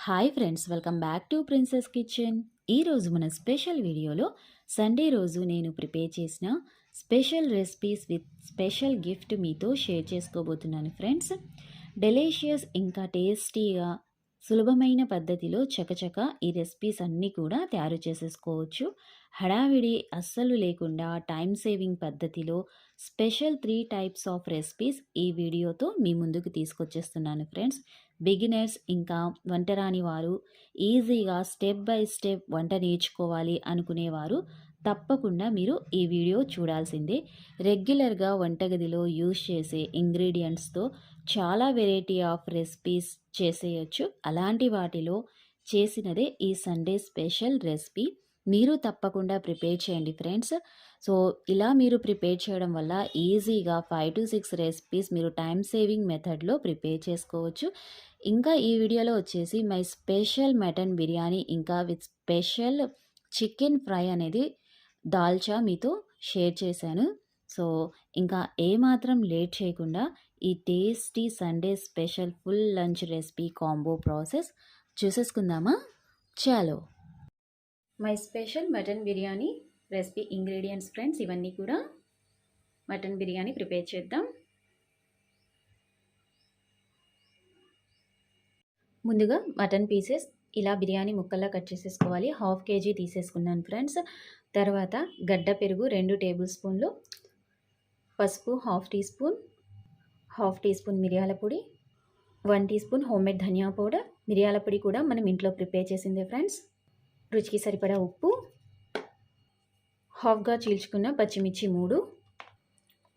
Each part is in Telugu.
Hi friends, welcome back to princess kitchen. ఈరోజు మన స్పెషల్ వీడియోలో సండే రోజు నేను ప్రిపేర్ చేసిన special recipes with special gift మీతో షేర్ చేసుకోబోతున్నాను ఫ్రెండ్స్. డెలీషియస్ ఇంకా టేస్టీగా సులభమైన పద్ధతిలో చకచక ఈ రెసిపీస్ అన్నీ కూడా తయారు చేసేసుకోవచ్చు. హడావిడి అస్సలు లేకుండా టైం సేవింగ్ పద్ధతిలో స్పెషల్ 3 టైప్స్ ఆఫ్ రెసిపీస్ ఈ వీడియోతో మీ ముందుకు తీసుకొచ్చేస్తున్నాను ఫ్రెండ్స్. బిగినర్స్ ఇంకా వంట రాని వారు, ఈజీగా స్టెప్ బై స్టెప్ వంట నేర్చుకోవాలి అనుకునేవారు తప్పకుండా మీరు ఈ వీడియో చూడాల్సిందే. రెగ్యులర్గా వంటగదిలో యూజ్ చేసే ఇంగ్రీడియంట్స్తో చాలా వెరైటీ ఆఫ్ రెసిపీస్ చేసేయచ్చు. అలాంటి వాటిలో చేసినదే ఈ సండే స్పెషల్ రెసిపీ. మీరు తప్పకుండా ప్రిపేర్ చేయండి ఫ్రెండ్స్. సో ఇలా మీరు ప్రిపేర్ చేయడం వల్ల ఈజీగా 5 to 6 రెసిపీస్ మీరు టైం సేవింగ్ మెథడ్లో ప్రిపేర్ చేసుకోవచ్చు. ఇంకా ఈ వీడియోలో వచ్చేసి మై స్పెషల్ మటన్ బిర్యానీ ఇంకా విత్ స్పెషల్ చికెన్ ఫ్రై అనేది దాల్చా మీతో షేర్ చేశాను. సో ఇంకా ఏమాత్రం లేట్ చేయకుండా ఈ tasty Sunday special full lunch recipe combo process చూసేసుకుందామా? చాలో. My special mutton biryani recipe ingredients friends, ఇవన్నీ కూడా మటన్ బిర్యానీ ప్రిపేర్ చేద్దాం. ముందుగా మటన్ పీసెస్ ఇలా బిర్యానీ ముక్కల్లా కట్ చేసేసుకోవాలి. 1/2 kg తీసేసుకున్నాను ఫ్రెండ్స్. తర్వాత గడ్డ పెరుగు 2 టేబుల్ స్పూన్లు, పసుపు 1/2 టీ స్పూన్, 1/2 టీ స్పూన్ మిరియాల పొడి, 1 టీ స్పూన్ హోమ్మేడ్ ధనియా పౌడర్. మిరియాల పొడి కూడా మనం ఇంట్లో ప్రిపేర్ చేసిందే ఫ్రెండ్స్. రుచికి సరిపడా ఉప్పు, హాఫ్గా చీల్చుకున్న పచ్చిమిర్చి 3,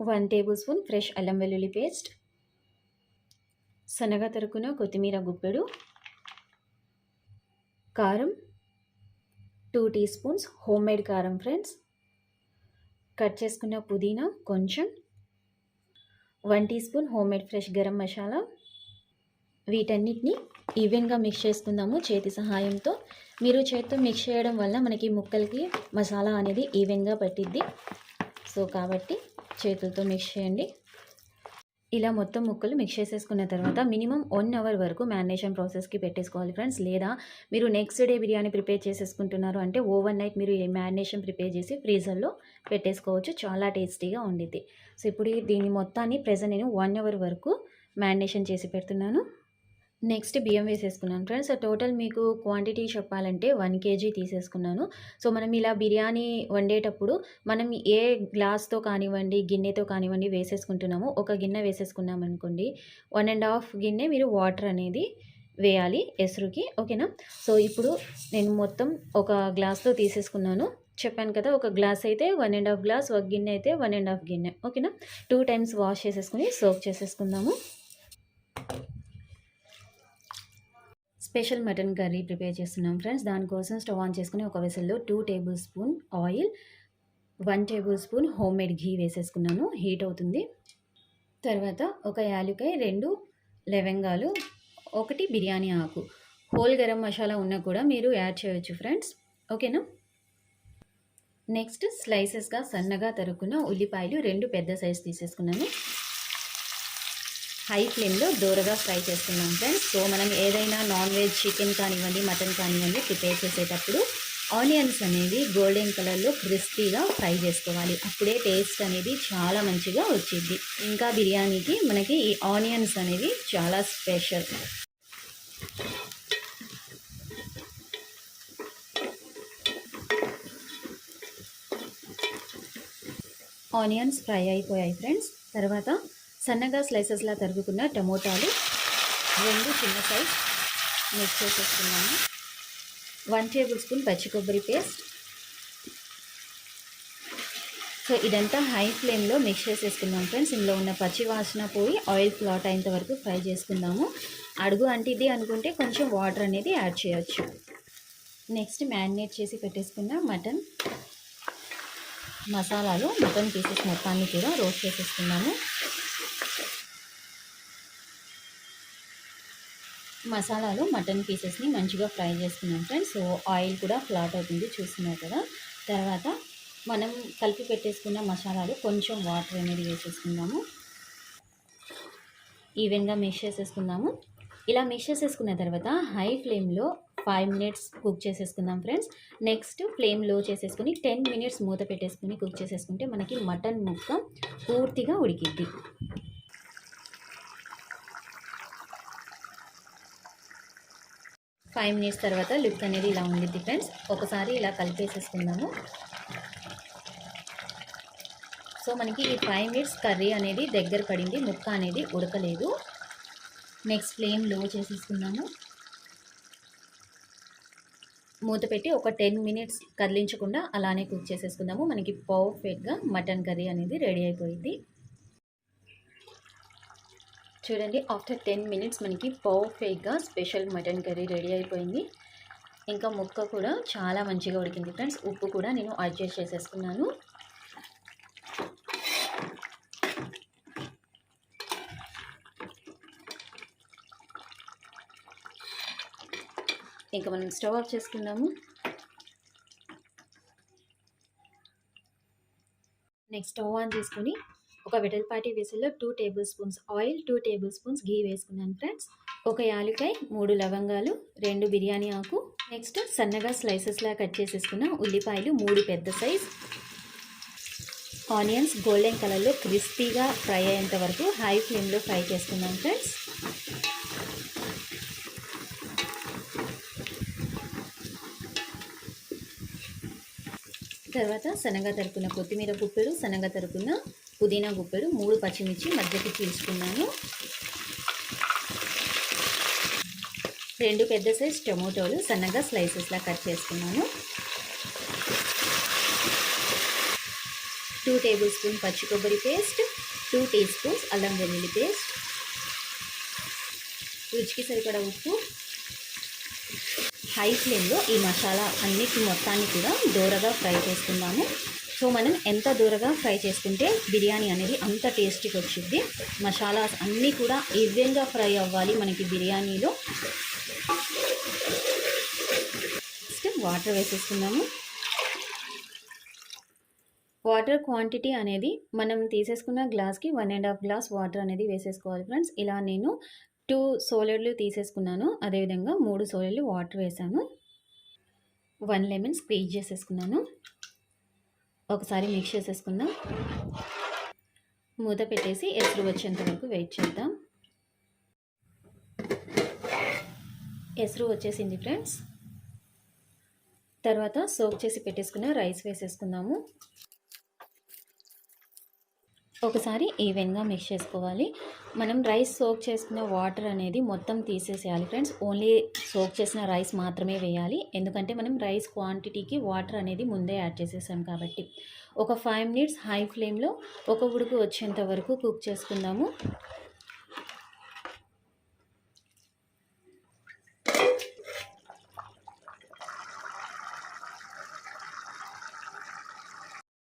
1 టేబుల్ స్పూన్ ఫ్రెష్ అల్లం వెల్లుల్లి పేస్ట్, సన్నగా తరుక్కున్న కొత్తిమీర గుప్పెడు, కారం 2 టీ స్పూన్స్ హోమ్మేడ్ కారం ఫ్రెండ్స్, కట్ చేసుకున్న పుదీనా కొంచెం, 1 teaspoon homemade fresh garam masala. వీటన్నిటిని ఈవెన్గా మిక్స్ చేసుకుందాము చేతి సహాయంతో. మీరు చేతితో మిక్స్ చేయడం వల్ల మనకి ముక్కలకి మసాలా అనేది ఈవెన్గా పట్టిద్ది. సో కాబట్టి చేతులతో మిక్స్ చేయండి. ఇలా మొత్తం ముక్కలు మిక్స్ చేసేసుకున్న తర్వాత మినిమం 1 అవర్ వరకు మ్యారినేషన్ ప్రాసెస్కి పెట్టేసుకోవాలి ఫ్రెండ్స్. లేదా మీరు నెక్స్ట్ డే బిర్యానీ ప్రిపేర్ చేసేసుకుంటున్నారు అంటే ఓవర్ నైట్ మీరు ఈ మ్యారినేషన్ ప్రిపేర్ చేసి ఫ్రీజర్లో పెట్టేసుకోవచ్చు. చాలా టేస్టీగా ఉండిద్ది. సో ఇప్పుడు దీన్ని మొత్తాన్ని ప్రెజెంట్ నేను 1 అవర్ వరకు మ్యారినేషన్ చేసి పెడుతున్నాను. నెక్స్ట్ బియ్యం వేసేసుకున్నాను ఫ్రెండ్స్. టోటల్ మీకు క్వాంటిటీ చెప్పాలంటే 1 kg తీసేసుకున్నాను. సో మనం ఇలా బిర్యానీ వండేటప్పుడు మనం ఏ గ్లాస్తో కానివ్వండి, గిన్నెతో కానివ్వండి వేసేసుకుంటున్నాము. ఒక గిన్నె వేసేసుకున్నాం అనుకోండి, 1.5 గిన్నె మీరు వాటర్ అనేది వేయాలి ఎసురుకి, ఓకేనా? సో ఇప్పుడు నేను మొత్తం ఒక గ్లాస్తో తీసేసుకున్నాను. చెప్పాను కదా, ఒక గ్లాస్ అయితే 1.5 గ్లాస్, ఒక గిన్నె అయితే 1.5 గిన్నె, ఓకేనా? 2 టైమ్స్ వాష్ చేసేసుకుని సోక్ చేసేసుకుందాము. స్పెషల్ మటన్ కర్రీ ప్రిపేర్ చేస్తున్నాం ఫ్రెండ్స్. దానికోసం స్టవ్ ఆన్ చేసుకుని ఒక వెసల్లో 2 tablespoon oil, 1 tablespoon homemade ghee వేసేసుకున్నాను. హీట్ అవుతుంది. తర్వాత ఒక యాలక్కాయ, 2 లవంగాలు, 1 బిర్యానీ ఆకు, హోల్ గరం మసాలా ఉన్నా కూడా మీరు యాడ్ చేయొచ్చు ఫ్రెండ్స్, ఓకేనా? నెక్స్ట్ స్లైసెస్గా సన్నగా తరుక్కున్న ఉల్లిపాయలు 2 పెద్ద సైజు తీసేసుకున్నాను. హై ఫ్లేమ్లో దూరగా ఫ్రై చేసుకున్నాం ఫ్రెండ్స్. సో మనం ఏదైనా నాన్ వెజ్ చికెన్ కానివ్వండి, మటన్ కానివ్వండి ప్రిపేర్ చేసేటప్పుడు ఆనియన్స్ అనేది గోల్డెన్ కలర్లో క్రిస్పీగా ఫ్రై చేసుకోవాలి. అప్పుడే టేస్ట్ అనేది చాలా మంచిగా వచ్చింది. ఇంకా బిర్యానీకి మనకి ఈ ఆనియన్స్ అనేవి చాలా స్పెషల్. ఆనియన్స్ ఫ్రై అయిపోయాయి ఫ్రెండ్స్. తర్వాత సన్నగా స్లైసెస్లా తరుగుకున్న టమోటాలు 2 చిన్న సైజ్ మిక్స్ చేసేసుకున్నాము. 1 టేబుల్ స్పూన్ పచ్చి కొబ్బరి పేస్ట్. సో ఇదంతా హై ఫ్లేమ్లో మిక్స్ చేసేసుకుందాం ఫ్రెండ్స్. ఇందులో ఉన్న పచ్చి వాసన పోయి ఆయిల్ ఫ్లాట్ అయ్యేంత వరకు ఫ్రై చేసుకుందాము. అడుగు అంటిది అనుకుంటే కొంచెం వాటర్ అనేది యాడ్ చేయొచ్చు. నెక్స్ట్ మ్యారినేట్ చేసి పెట్టేసుకున్న మటన్ మసాలాలు, మటన్ పీసెస్ మొత్తాన్ని కూడా రోస్ట్ చేసేసుకున్నాము. మసాలాలో మటన్ పీసెస్ని మంచిగా ఫ్రై చేసుకున్నాం ఫ్రెండ్స్. సో ఆయిల్ కూడా ఫ్లాట్ అవుతుంది, చూస్తున్నారు కదా. తర్వాత మనం కలిపి పెట్టేసుకున్న మసాలాలు కొంచెం వాటర్ అనేది వేసేసుకుందాము. ఈవెన్గా మిక్స్ చేసేసుకుందాము. ఇలా మిక్స్ చేసేసుకున్న తర్వాత హై ఫ్లేమ్లో 5 మినిట్స్ కుక్ చేసేసుకుందాం ఫ్రెండ్స్. నెక్స్ట్ ఫ్లేమ్ లో చేసేసుకుని 10 మినిట్స్ మూత పెట్టేసుకుని కుక్ చేసేసుకుంటే మనకి మటన్ ముక్క పూర్తిగా ఉడికిద్ది. ఫైవ్ మినిట్స్ తర్వాత లుక్ అనేది ఇలా ఉండిద్ది ఫ్రెండ్స్. ఒకసారి ఇలా కలిపేసేసుకుందాము. సో మనకి ఈ 5 మినిట్స్ కర్రీ అనేది దగ్గర పడింది, ముక్క అనేది ఉడకలేదు. నెక్స్ట్ ఫ్లేమ్ లో చేసేసుకుందాము. మూత పెట్టి ఒక 10 మినిట్స్ కదిలించకుండా అలానే కుక్ చేసేసుకుందాము. మనకి పర్ఫెక్ట్గా మటన్ కర్రీ అనేది రెడీ అయిపోయింది. చూడండి, ఆఫ్టర్ 10 మినిట్స్ మనకి పర్ఫెక్ట్గా స్పెషల్ మటన్ కర్రీ రెడీ అయిపోయింది. ఇంకా ముక్క కూడా చాలా మంచిగా ఉడికింది ఫ్రెండ్స్. ఉప్పు కూడా నేను అడ్జస్ట్ చేసేసుకున్నాను. ఇంకా మనం స్టవ్ ఆఫ్ చేసుకుందాము. నెక్స్ట్ స్టవ్ ఆన్ చేసుకుని ఒక వెడల్పాటి వేసల్లో 2 tablespoons oil, 2 tablespoons ghee వేసుకున్నాను ఫ్రెండ్స్. ఒక యాలక్కాయ, 3 లవంగాలు, 2 బిర్యానీ ఆకు, నెక్స్ట్ సన్నగా స్లైసెస్లా కట్ చేసేసుకున్న ఉల్లిపాయలు 3 పెద్ద సైజ్, ఆనియన్స్ గోల్డెన్ కలర్లో క్రిస్పీగా ఫ్రై అయ్యేంత వరకు హై ఫ్లేమ్లో ఫ్రై చేసుకున్నాం ఫ్రెండ్స్. తర్వాత సన్నగా తరుపున కొత్తిమీర గుప్పెడు, సన్నగా తరుపున పుదీనా గుప్పెడు, 3 పచ్చిమిర్చి మధ్యకి చీల్చుకున్నాను, 2 పెద్ద సైజ్ టమోటోలు సన్నగా స్లైసెస్లా కట్ చేసుకున్నాను, 2 టేబుల్ స్పూన్ పచ్చి కొబ్బరి పేస్ట్, 2 టీ స్పూన్స్ అల్లం వెల్లుల్లి పేస్ట్, రుచికి సరిపడా ఉప్పు. హై ఫ్లేమ్లో ఈ మసాలా అన్నిటి మొత్తాన్ని కూడా దూరగా ఫ్రై చేసుకుందాము. సో మనం ఎంత దూరగా ఫ్రై చేసుకుంటే బిర్యానీ అనేది అంత టేస్టీగా వచ్చింది. మసాలాస్ అన్నీ కూడా ఈవెన్గా ఫ్రై అవ్వాలి మనకి బిర్యానీలో. నెక్స్ట్ వాటర్ వేసేసుకుందాము. వాటర్ క్వాంటిటీ అనేది మనం తీసేసుకున్న గ్లాస్కి 1.5 గ్లాస్ వాటర్ అనేది వేసేసుకోవాలి ఫ్రెండ్స్. ఇలా నేను 2 సోలెడ్లు తీసేసుకున్నాను, అదేవిధంగా 3 సోలెడ్లు వాటర్ వేసాను. 1 లెమన్ స్క్వీజ్ చేసేసుకున్నాను. ఒకసారి మిక్స్ చేసేసుకుందాం. మూత పెట్టేసి ఎసురు వచ్చేంత వరకు వెయిట్ చేద్దాం. ఎసురు వచ్చేసింది ఫ్రెండ్స్. తర్వాత సోక్ చేసి పెట్టేసుకున్న రైస్ వేసేసుకుందాము. ఒకసారి ఈవెన్గా మిక్స్ చేసుకోవాలి. మనం రైస్ సోక్ చేసుకున్న వాటర్ అనేది మొత్తం తీసేసేయాలి ఫ్రెండ్స్. ఓన్లీ సోక్ చేసిన రైస్ మాత్రమే వేయాలి, ఎందుకంటే మనం రైస్ క్వాంటిటీకి వాటర్ అనేది ముందే యాడ్ చేసేసాం కాబట్టి. ఒక 5 మినిట్స్ హై ఫ్లేమ్లో ఒక ఉడుకు వచ్చేంత వరకు కుక్ చేసుకుందాము.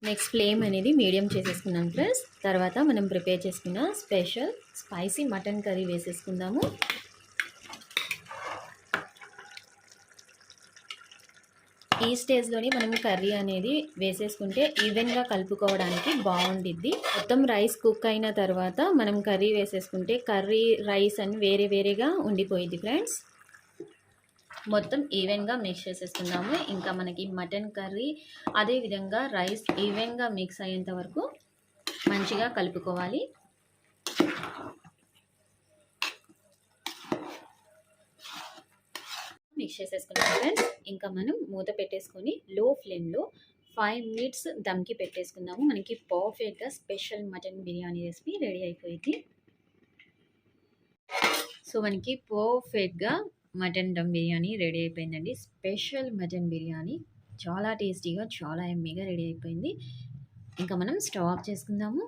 నెక్స్ట్ ఫ్లేమ్ అనేది మీడియం చేసేసుకున్నాం ఫ్రెండ్స్. తర్వాత మనం ప్రిపేర్ చేసుకున్న స్పెషల్ స్పైసీ మటన్ కర్రీ వేసేసుకుందాము. ఈ స్టేజ్లోనే మనం కర్రీ అనేది వేసేసుకుంటే ఈవెన్గా కలుపుకోవడానికి బాగుండిద్ది. మొత్తం రైస్ కుక్ అయిన తర్వాత మనం కర్రీ వేసేసుకుంటే కర్రీ రైస్ అని వేరే వేరేగా ఉండిపోయింది ఫ్రెండ్స్. మొత్తం ఈవెన్గా మిక్స్ చేసేసుకుందాము. ఇంకా మనకి మటన్ కర్రీ అదేవిధంగా రైస్ ఈవెన్గా మిక్స్ అయ్యేంత వరకు మంచిగా కలుపుకోవాలి. మిక్స్ చేసేసుకున్నాం ఫ్రెండ్స్. ఇంకా మనం మూత పెట్టేసుకొని లో ఫ్లేమ్లో 5 మినిట్స్ దమ్కి పెట్టేసుకుందాము. మనకి పర్ఫెక్ట్గా special mutton biryani recipe ready అయిపోయింది. సో మనకి పర్ఫెక్ట్గా మటన్ దమ్ బిర్యానీ రెడీ అయిపోయిందండి. స్పెషల్ మటన్ బిర్యానీ చాలా టేస్టీగా చాలా ఎమ్మీగా రెడీ అయిపోయింది. ఇంకా మనం స్టవ్ ఆఫ్ చేసుకుందాము.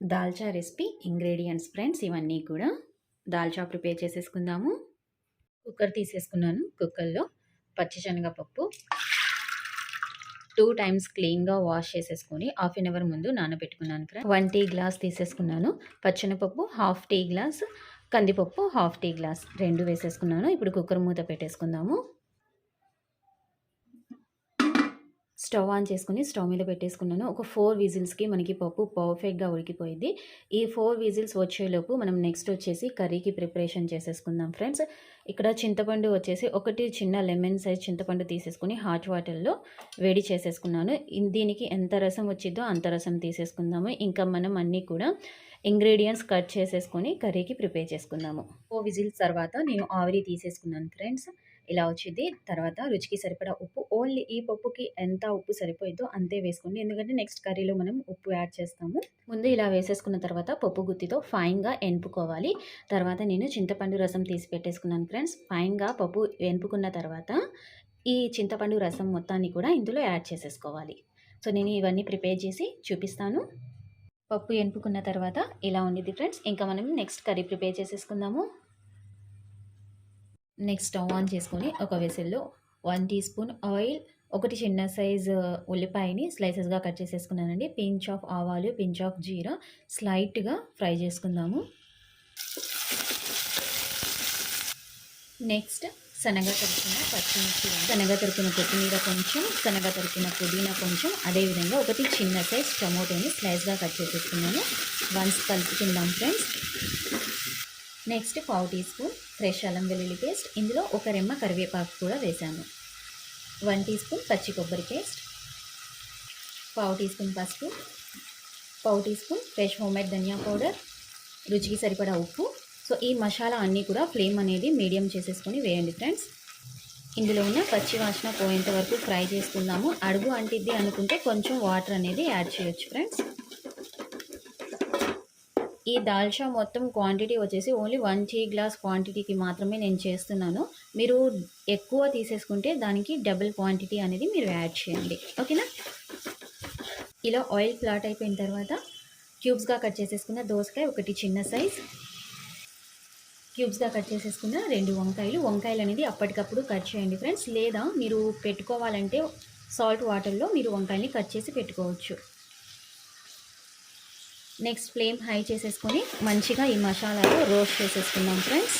దాల్చా రెసిపీ ఇంగ్రీడియంట్స్ ఫ్రెండ్స్, ఇవన్నీ కూడా దాల్చా ప్రిపేర్ చేసేసుకుందాము. కుక్కర్ తీసేసుకున్నాను. కుక్కర్లో పచ్చిశనగపప్పు 2 టైమ్స్ క్లీన్గా వాష్ చేసేసుకొని హాఫ్ అన్ అవర్ ముందు నానబెట్టుకున్నాను ఫ్రెండ్స్. 1 టీ గ్లాస్ తీసేసుకున్నాను పచ్చెనపప్పు, హాఫ్ టీ గ్లాస్ కందిపప్పు, హాఫ్ టీ గ్లాస్ 2 వేసేసుకున్నాను. ఇప్పుడు కుక్కర్ మూత పెట్టేసుకుందాము. స్టవ్ ఆన్ చేసుకొని స్టవ్ మీద పెట్టేసుకున్నాను. ఒక 4 విజిల్స్‌కి మనకి పప్పు పర్ఫెక్ట్‌గా ఉడికిపోయిద్ది. ఈ 4 విజిల్స్ వచ్చేలోపు మనం నెక్స్ట్ వచ్చేసి కర్రీకి ప్రిపరేషన్ చేసేసుకుందాం ఫ్రెండ్స్. ఇక్కడ చింతపండు వచ్చేసి ఒకటి చిన్న లెమన్ సైజ్ చింతపండు తీసేసుకొని హాట్ వాటర్‌లో వేడి చేసేసుకున్నాను. దీనికి ఎంత రసం వచ్చిద్దో అంత రసం తీసేసుకుందాము. ఇంకా మనం అన్నీ కూడా ఇంగ్రీడియెంట్స్ కట్ చేసేసుకొని కర్రీకి ప్రిపేర్ చేసుకుందాము. 4 విజిల్స్ తర్వాత నేను ఆవిరి తీసేసుకున్నాను ఫ్రెండ్స్. ఇలా వచ్చింది. తర్వాత రుచికి సరిపడా ఉప్పు, ఓన్లీ ఈ పప్పుకి ఎంత ఉప్పు సరిపోయిద్దో అంతే వేసుకోండి. ఎందుకంటే నెక్స్ట్ కర్రీలో మనం ఉప్పు యాడ్ చేస్తాము. ముందు ఇలా వేసేసుకున్న తర్వాత పప్పు గుత్తితో ఫైన్‌గా ఎనుపుకోవాలి. తర్వాత నేను చింతపండు రసం తీసి పెట్టేసుకున్నాను ఫ్రెండ్స్. ఫైన్‌గా పప్పు ఎనుపుకున్న తర్వాత ఈ చింతపండు రసం మొత్తాన్ని కూడా ఇందులో యాడ్ చేసేసుకోవాలి. సో నేను ఇవన్నీ ప్రిపేర్ చేసి చూపిస్తాను. పప్పు ఎనుపుకున్న తర్వాత ఇలా ఉండిద్ది ఫ్రెండ్స్. ఇంకా మనం నెక్స్ట్ కర్రీ ప్రిపేర్ చేసేసుకుందాము. నెక్స్ట్ స్టవ్ ఆన్ చేసుకొని ఒక వెసెల్లో 1 టీ స్పూన్ ఆయిల్, ఒకటి చిన్న సైజు ఉల్లిపాయని స్లైసెస్‌గా కట్ చేసేసుకున్నానండి. పించ్ ఆఫ్ ఆవాలు, పించ్ ఆఫ్ జీరా స్లైట్‌గా ఫ్రై చేసుకుందాము. నెక్స్ట్ సన్నగా తరిగిన పచ్చిమిర్చి, సన్నగా తరిగిన కొత్తిమీర కొంచెం, సన్నగా తరిగిన పుదీనా కొంచెం, అదేవిధంగా ఒకటి చిన్న సైజ్ టమోటోని స్లైస్‌గా కట్ చేసేసుకున్నాను. వన్స్ కలుపుకుందాం friends. Next 1/2 teaspoon fresh అల్లం వెల్లుల్లి పేస్ట్, ఇందులో ఒక రెమ్మ కరివేపాకు కూడా వేసాను. 1 టీ స్పూన్ పచ్చి కొబ్బరి పేస్ట్, 1/2 టీ స్పూన్ పసుపు, 1/2 టీ స్పూన్ ఫ్రెష్ హోమ్మేడ్ ధనియా పౌడర్, రుచికి సరిపడా ఉప్పు. సో ఈ మసాలా అన్నీ కూడా ఫ్లేమ్ అనేది మీడియం చేసేసుకొని వేయండి ఫ్రెండ్స్. ఇందులో ఉన్న పచ్చి వాసన పోయేంత వరకు ఫ్రై చేసుకుందాము. అడుగు అంటిద్ది అనుకుంటే కొంచెం వాటర్ అనేది యాడ్ చేయొచ్చు ఫ్రెండ్స్. ఈ దాల్చా మొత్తం క్వాంటిటీ వచ్చేసి ఓన్లీ 1 టీ గ్లాస్ క్వాంటిటీకి మాత్రమే నేను చేస్తున్నాను. మీరు ఎక్కువ తీసేసుకుంటే దానికి డబుల్ క్వాంటిటీ అనేది మీరు యాడ్ చేయండి. ఓకేనా? ఇలా ఆయిల్ ఫ్లాట్ అయిపోయిన తర్వాత క్యూబ్స్గా కట్ చేసేసుకున్న దోసకాయ ఒకటి చిన్న సైజ్, క్యూబ్స్గా కట్ చేసేసుకున్న 2 వంకాయలు అనేది అప్పటికప్పుడు కట్ చేయండి ఫ్రెండ్స్. లేదా మీరు పెట్టుకోవాలంటే సాల్ట్ వాటర్లో మీరు వంకాయని కట్ చేసి పెట్టుకోవచ్చు. నెక్స్ట్ ఫ్లేమ్ హై చేసేసుకొని మంచిగా ఈ మసాలాలో రోస్ట్ చేసేసుకుందాం ఫ్రెండ్స్.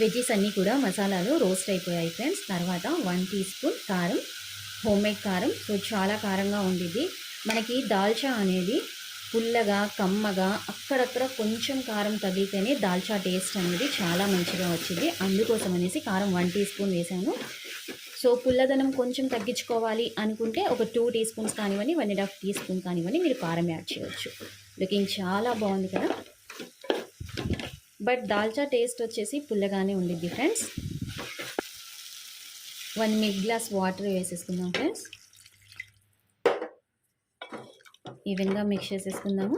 వెజ్జీస్ అన్నీ కూడా మసాలాలో రోస్ట్ అయిపోయాయి ఫ్రెండ్స్. తర్వాత 1 టీ స్పూన్ కారం, హోమ్మేడ్ కారం. సో చాలా కారంగా ఉండిద్ది. మనకి దాల్చా అనేది పుల్లగా, కమ్మగా, అక్కడక్కడ కొంచెం కారం తగిలితేనే దాల్చా టేస్ట్ అనేది చాలా మంచిగా వచ్చింది. అందుకోసం అనేసి కారం 1 టీ స్పూన్ వేసాను. సో పుల్లదనం కొంచెం తగ్గించుకోవాలి అనుకుంటే ఒక 2 టీ స్పూన్స్ కానివ్వండి, 1.5 టీ స్పూన్ కానివ్వండి మీరు కారం యాడ్ చేయవచ్చు. లుకింగ్ చాలా బాగుంది కదా. బట్ దాల్చా టేస్ట్ వచ్చేసి పుల్లగానే ఉండిద్ది ఫ్రెండ్స్. 1 మిడ్ గ్లాస్ వాటర్ వేసేసుకుందాం ఫ్రెండ్స్. ఈవెన్గా మిక్స్ చేసేసుకుందాము.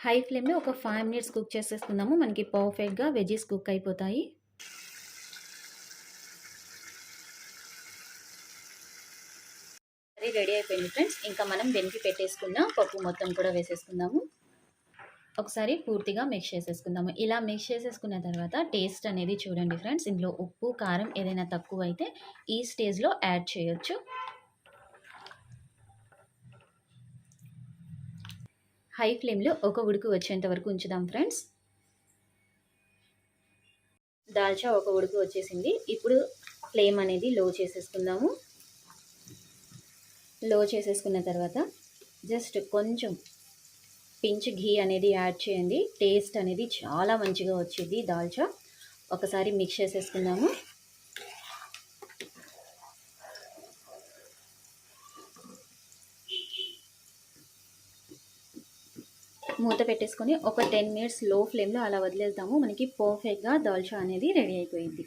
హై ఫ్లేమ్లో ఒక 5 మినిట్స్ కుక్ చేసేసుకుందాము. మనకి పర్ఫెక్ట్గా వెజ్జీస్ కుక్ అయిపోతాయి. రెడీ అయిపోయింది ఫ్రెండ్స్. ఇంకా మనం వెనక్కి పెట్టేసుకున్న పప్పు మొత్తం కూడా వేసేసుకుందాము. ఒకసారి పూర్తిగా మిక్స్ చేసేసుకుందాము. ఇలా మిక్స్ చేసేసుకున్న తర్వాత టేస్ట్ అనేది చూడండి ఫ్రెండ్స్. ఇందులో ఉప్పు, కారం ఏదైనా తక్కువ అయితే ఈ స్టేజ్లో యాడ్ చేయొచ్చు. హై ఫ్లేమ్లో ఒక ఉడుకు వచ్చేంత వరకు ఉంచుదాం ఫ్రెండ్స్. దాల్చా ఒక ఉడుకు వచ్చేసింది. ఇప్పుడు ఫ్లేమ్ అనేది లో చేసేసుకుందాము. లో చేసేసుకున్న తర్వాత జస్ట్ కొంచెం పించ్ ఘీ అనేది యాడ్ చేయండి. టేస్ట్ అనేది చాలా మంచిగా వచ్చింది దాల్చా. ఒకసారి మిక్స్ చేసేసుకుందాము. మూత పెట్టేసుకొని ఒక 10 మినిట్స్ లో ఫ్లేమ్లో అలా వదిలేద్దాము. మనకి పర్ఫెక్ట్గా దాల్చా అనేది రెడీ అయిపోయింది.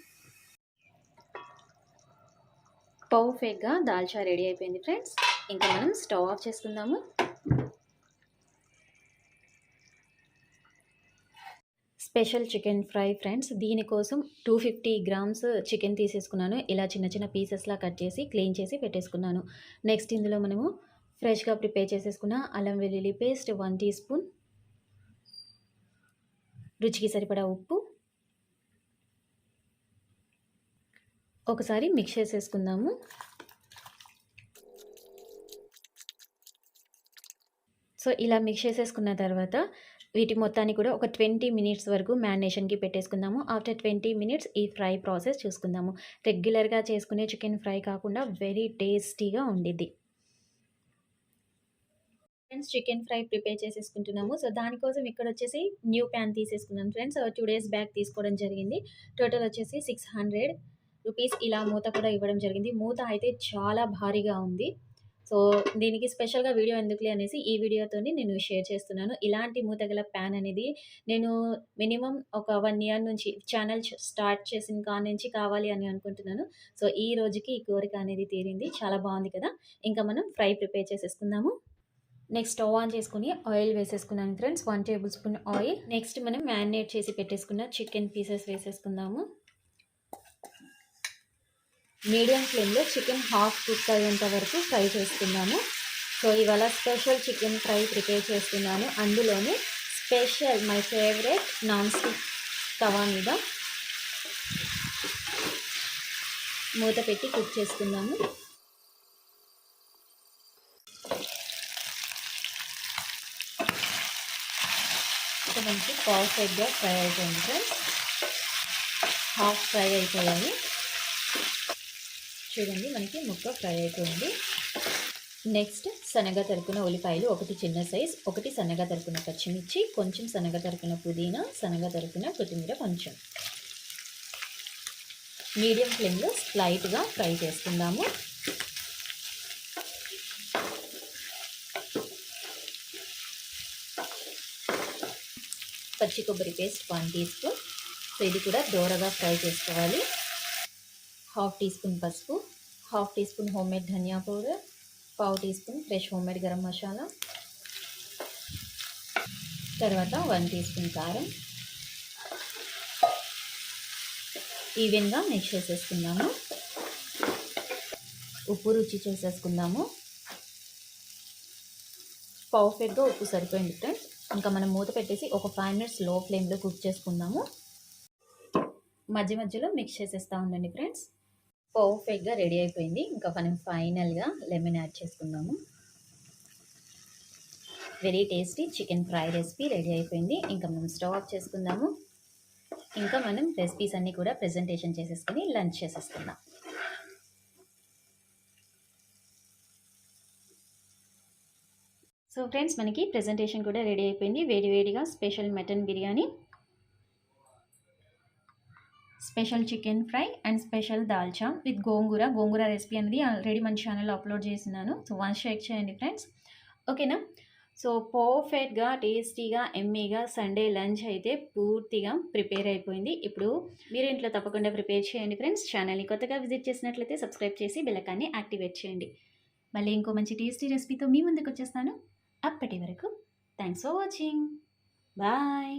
పర్ఫెక్ట్గా దాల్చా రెడీ అయిపోయింది ఫ్రెండ్స్. ఇంకా మనం స్టవ్ ఆఫ్ చేసుకుందాము. Special chicken fry friends. దీనికోసం 250 గ్రామ్స్ చికెన్ తీసేసుకున్నాను. ఇలా చిన్న చిన్న పీసెస్లా కట్ చేసి క్లీన్ చేసి పెట్టేసుకున్నాను. నెక్స్ట్ ఇందులో మనము ఫ్రెష్గా ప్రిపేర్ చేసేసుకున్న అల్లం వెల్లుల్లి పేస్ట్ 1 టీ స్పూన్, రుచికి సరిపడా ఉప్పు, ఒకసారి మిక్స్ చేసేసుకుందాము. సో ఇలా మిక్స్ చేసేసుకున్న తర్వాత వీటి మొత్తాన్ని కూడా ఒక 20 మినిట్స్ వరకు మ్యారినేషన్కి పెట్టేసుకుందాము. ఆఫ్టర్ 20 మినిట్స్ ఈ ఫ్రై ప్రాసెస్ చూసుకుందాము. రెగ్యులర్గా చేసుకునే చికెన్ ఫ్రై కాకుండా వెరీ టేస్టీగా ఉండిద్ది. ఫ్రెండ్స్ చికెన్ ఫ్రై ప్రిపేర్ చేసేసుకుంటున్నాము. సో దానికోసం ఇక్కడ వచ్చేసి న్యూ ప్యాన్ తీసేసుకున్నాను ఫ్రెండ్స్. 2 డేస్ బ్యాక్ తీసుకోవడం జరిగింది. టోటల్ వచ్చేసి 600 రూపీస్ ఇలా మూత కూడా ఇవ్వడం జరిగింది. మూత అయితే చాలా భారీగా ఉంది. సో దీనికి స్పెషల్‌గా వీడియో ఎందుకులే అనేసి ఈ వీడియోతోని నేను షేర్ చేస్తున్నాను. ఇలాంటి మూత గల ప్యాన్ అనేది నేను మినిమమ్ ఒక 1 ఇయర్ నుంచి ఛానల్ స్టార్ట్ చేసిన కాడ్నుంచి కావాలి అని అనుకుంటున్నాను. సో ఈ రోజుకి ఈ కోరిక అనేది తీరింది. చాలా బాగుంది కదా! ఇంకా మనం ఫ్రై ప్రిపేర్ చేసేసుకుందాము. నెక్స్ట్ స్టవ్ ఆన్ చేసుకొని ఆయిల్ వేసేసుకున్నాను friends. 1 tablespoon oil. Next మనం మ్యారినేట్ చేసి పెట్టేసుకున్న చికెన్ పీసెస్ వేసేసుకుందాము. మీడియం ఫ్లేమ్లో చికెన్ హాఫ్ కుక్ అయ్యేంత వరకు ఫ్రై చేసుకుందాము. సో ఇవాళ స్పెషల్ చికెన్ ఫ్రై ప్రిపేర్ చేస్తున్నాను. అందులోనే special my favourite non stick తవా మీద మూత పెట్టి కుక్ చేసుకుందాము. మంచి పర్ఫెక్ట్గా ఫ్రై అయిపోయింది ఫ్రెండ్స్. హాఫ్ ఫ్రై అయిపోయాయి. చూడండి మనకి ముక్క ఫ్రై అయిపోయింది. నెక్స్ట్ సన్నగా తరుకున్న ఉల్లిపాయలు, ఒకటి చిన్న సైజ్, ఒకటి సన్నగా తరుకున్న పచ్చిమిర్చి, కొంచెం సన్నగా తరుకున్న పుదీనా, సన్నగా తరుకున్న కొత్తిమీర కొంచెం. మీడియం ఫ్లేమ్లో స్లైట్గా ఫ్రై చేసుకుందాము. పచ్చి కొబ్బరి పేస్ట్ 1 టీ స్పూన్. సో ఇది కూడా దోరగా ఫ్రై చేసుకోవాలి. హాఫ్ టీ స్పూన్ పసుపు, హాఫ్ టీ స్పూన్ హోమ్మేడ్ ధనియా పౌడర్, పావు teaspoon fresh homemade garam masala, తర్వాత 1 టీ స్పూన్ కారం. ఈవెన్గా మిక్స్ చేసేసుకుందాము. ఉప్పు రుచి చేసేసుకుందాము. పర్ఫెక్ట్గా ఉప్పు సరిపోయింది ఫ్రెండ్స్. ఇంకా మనం మూత పెట్టేసి ఒక 5 మినిట్స్ లో ఫ్లేమ్లో కుక్ చేసుకుందాము. మధ్య మధ్యలో మిక్స్ చేసేస్తూ ఉండండి ఫ్రెండ్స్. పర్ఫెక్ట్గా రెడీ అయిపోయింది. ఇంకా మనం ఫైనల్గా లెమన్ యాడ్ చేసుకుందాము. Very tasty chicken fry recipe ready అయిపోయింది. ఇంకా మనం స్టవ్ ఆఫ్ చేసుకుందాము. ఇంకా మనం రెసిపీస్ అన్నీ కూడా ప్రెజెంటేషన్ చేసేసుకొని లంచ్ చేసేసుకుందాం. సో ఫ్రెండ్స్ మనకి ప్రెజెంటేషన్ కూడా రెడీ అయిపోయింది. వేడివేడిగా special mutton biryani, special chicken fry and special dalcha with gongura recipe అనేది ఆల్రెడీ మన ఛానల్లో అప్లోడ్ చేస్తున్నాను. సో వన్స్ చెక్ చేయండి ఫ్రెండ్స్. ఓకేనా? సో పర్ఫెక్ట్గా టేస్టీగా ఎమ్మీగా సండే లంచ్ అయితే పూర్తిగా ప్రిపేర్ అయిపోయింది. ఇప్పుడు మీరు ఇంట్లో తప్పకుండా ప్రిపేర్ చేయండి ఫ్రెండ్స్. ఛానల్ని కొత్తగా విజిట్ చేసినట్లయితే సబ్స్క్రైబ్ చేసి బెల్ ఐకాన్ని యాక్టివేట్ చేయండి. మళ్ళీ ఇంకో మంచి టేస్టీ రెసిపీతో మీ ముందుకు వచ్చేస్తాను. అప్పటి వరకు థ్యాంక్స్ ఫర్ వాచింగ్. బాయ్.